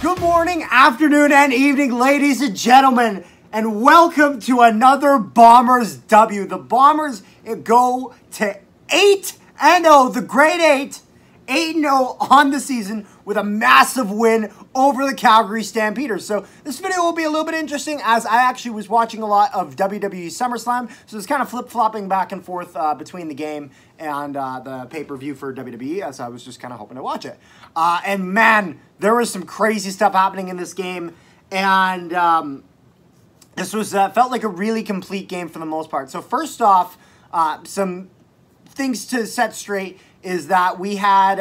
Good morning, afternoon, and evening, ladies and gentlemen, and welcome to another Bombers W. The Bombers go to 8-0, the Great 8, 8-0 on the season with a massive win over the Calgary Stampeders. So this video will be a little bit interesting as I actually was watching a lot of WWE SummerSlam, so it's kind of flip-flopping back and forth between the game and the pay-per-view for WWE, as I was just kind of hoping to watch it. And man, there was some crazy stuff happening in this game, and this was felt like a really complete game for the most part. So first off, some things to set straight is that we had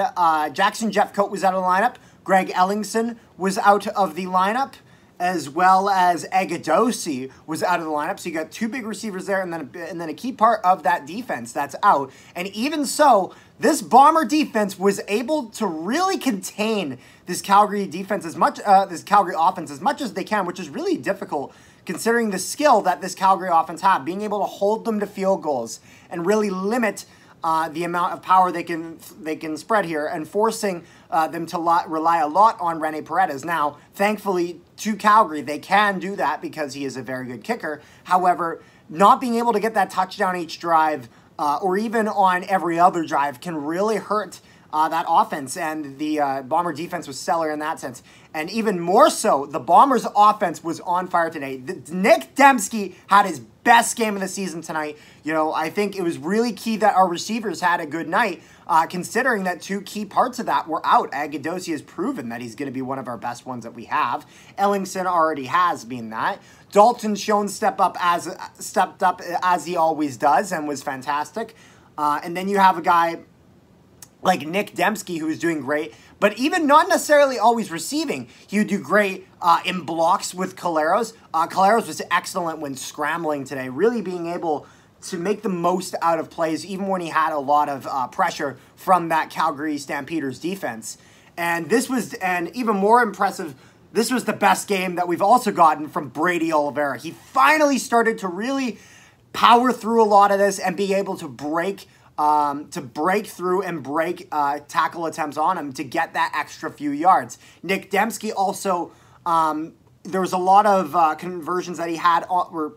Jackson Jeffcoat was out of the lineup, Greg Ellingson was out of the lineup, as well as Agadosi was out of the lineup. So you got two big receivers there, and then a key part of that defense that's out. And even so, this Bomber defense was able to really contain this Calgary defense this Calgary offense as much as they can, which is really difficult considering the skill that this Calgary offense had, being able to hold them to field goals and really limit the amount of power they can spread here, and forcing them to rely a lot on Rene Paredes. Now, thankfully, to Calgary, they can do that because he is a very good kicker. However, not being able to get that touchdown each drive, or even on every other drive, can really hurt that offense, and the Bomber defense was stellar in that sense. And even more so, the Bombers offense was on fire today. Nick Dembski had his best game of the season tonight. You know, I think it was really key that our receivers had a good night, considering that two key parts of that were out. Agadosi has proven that he's going to be one of our best ones that we have. Ellingson already has been that. Dalton Schoen stepped up as he always does and was fantastic. And then you have a guy like Nick Dembski, who is doing great, but even not necessarily always receiving. He would do great in blocks with Caleros. Caleros was excellent when scrambling today, really being able to make the most out of plays, even when he had a lot of pressure from that Calgary Stampeders defense. And even more impressive, this was the best game that we've also gotten from Brady Oliveira. He finally started to really power through a lot of this and be able to break through and break tackle attempts on him to get that extra few yards. Nick Dembski also, there was a lot of conversions that he had, or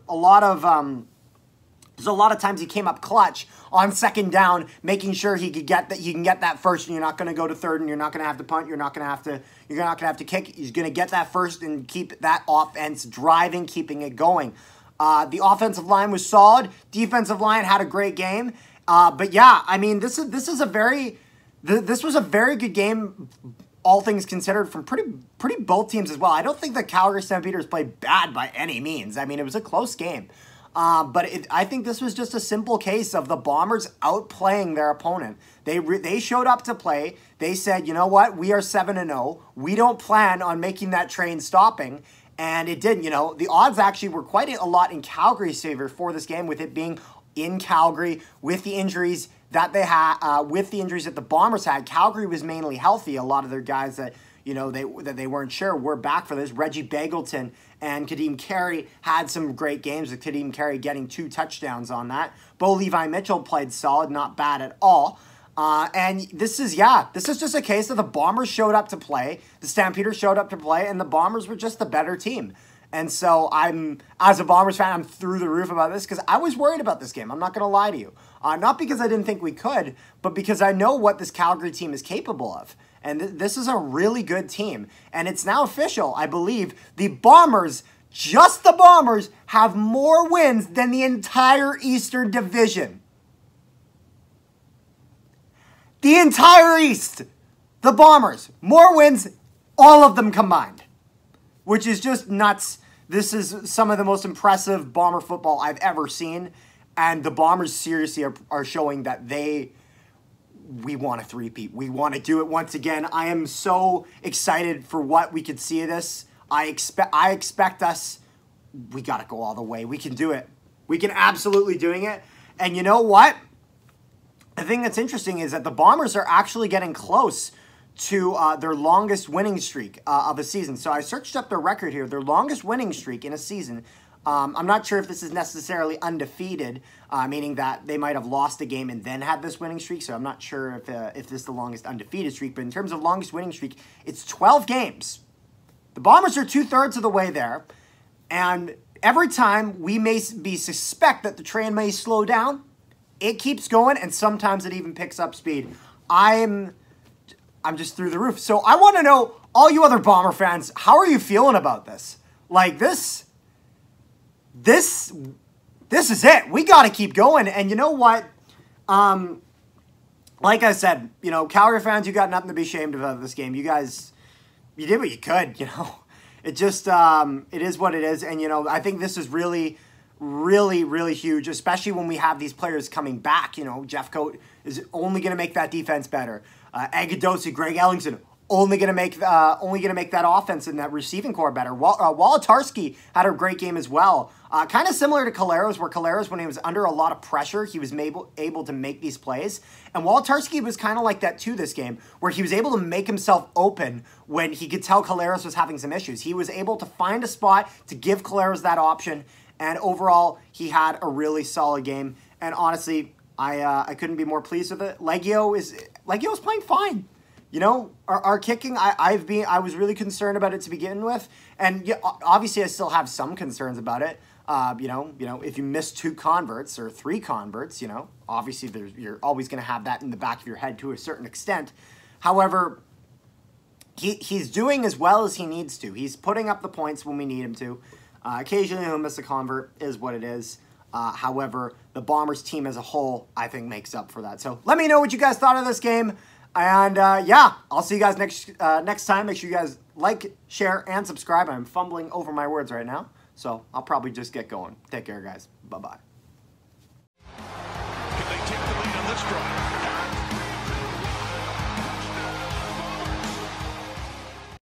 there's a lot of times he came up clutch on second down, making sure he can get that first, and you're not going to go to third, and you're not going to have to punt, you're not going to have to kick. He's going to get that first and keep that offense driving, keeping it going. The offensive line was solid. Defensive line had a great game. But yeah, I mean, this was a very good game, all things considered, from pretty both teams as well. I don't think the Calgary Stampeders played bad by any means. I mean, it was a close game. But I think this was just a simple case of the Bombers outplaying their opponent. They showed up to play. They said, you know what, we are 7-0. We don't plan on making that train stopping. And it didn't. You know, the odds actually were quite a lot in Calgary's favor for this game, with it being in Calgary, with the injuries that they had, with the injuries that the Bombers had. Calgary was mainly healthy. A lot of their guys that, you know, they weren't sure were back for this. Reggie Begelton and Kadeem Carey had some great games, with Kadeem Carey getting 2 touchdowns on that. Bo Levi Mitchell played solid, not bad at all. And this is just a case of the Bombers showed up to play, the Stampeders showed up to play, and the Bombers were just the better team. And so as a Bombers fan, I'm through the roof about this, because I was worried about this game. I'm not going to lie to you. Not because I didn't think we could, but because I know what this Calgary team is capable of. And this is a really good team. And it's now official, I believe. The Bombers, just the Bombers, have more wins than the entire Eastern Division. The entire East. The Bombers. More wins, all of them combined. Which is just nuts. This is some of the most impressive Bomber football I've ever seen. And the Bombers seriously are showing that we want to three-peat. We want to do it once again. I am so excited for what we could see of this. I expect us, we got to go all the way. We can do it. We can absolutely doing it. And you know what? The thing that's interesting is that the Bombers are actually getting close to their longest winning streak of a season. So I searched up their record here. Their longest winning streak in a season. I'm not sure if this is necessarily undefeated, meaning that they might have lost a game and then had this winning streak. So I'm not sure if this is the longest undefeated streak. But in terms of longest winning streak, it's 12 games. The Bombers are 2/3 of the way there, and every time we may suspect that the train may slow down, it keeps going, and sometimes it even picks up speed. I'm just through the roof. So I want to know, all you other Bomber fans, how are you feeling about this? Like, this is it. We got to keep going. And you know what? Like I said, you know, Calgary fans, you got nothing to be ashamed of this game. You guys, you did what you could, you know. It just, it is what it is. And, you know, I think this is really, really, really huge, especially when we have these players coming back. You know, Jeff Coat is only going to make that defense better. Agadosi, Greg Ellingson, only going to make that offense and that receiving core better. Wolotarski had a great game as well. Kind of similar to Collaros, where Collaros, when he was under a lot of pressure, he was able to make these plays. And Wolotarski was kind of like that too this game, where he was able to make himself open when he could tell Collaros was having some issues. He was able to find a spot to give Collaros that option, and overall, he had a really solid game. And honestly, I couldn't be more pleased with it. Legio's playing fine. You know, our kicking, I was really concerned about it to begin with, and yeah, obviously I still have some concerns about it. You know, if you miss 2 converts or 3 converts, you know, obviously you're always going to have that in the back of your head to a certain extent. However, he's doing as well as he needs to. He's putting up the points when we need him to. Occasionally he'll miss a convert, is what it is. However, the Bombers team as a whole, I think, makes up for that. So let me know what you guys thought of this game. And yeah, I'll see you guys next time. Make sure you guys like, share, and subscribe. I'm fumbling over my words right now, so I'll probably just get going. Take care, guys. Bye-bye. Can they take the lead on this drive?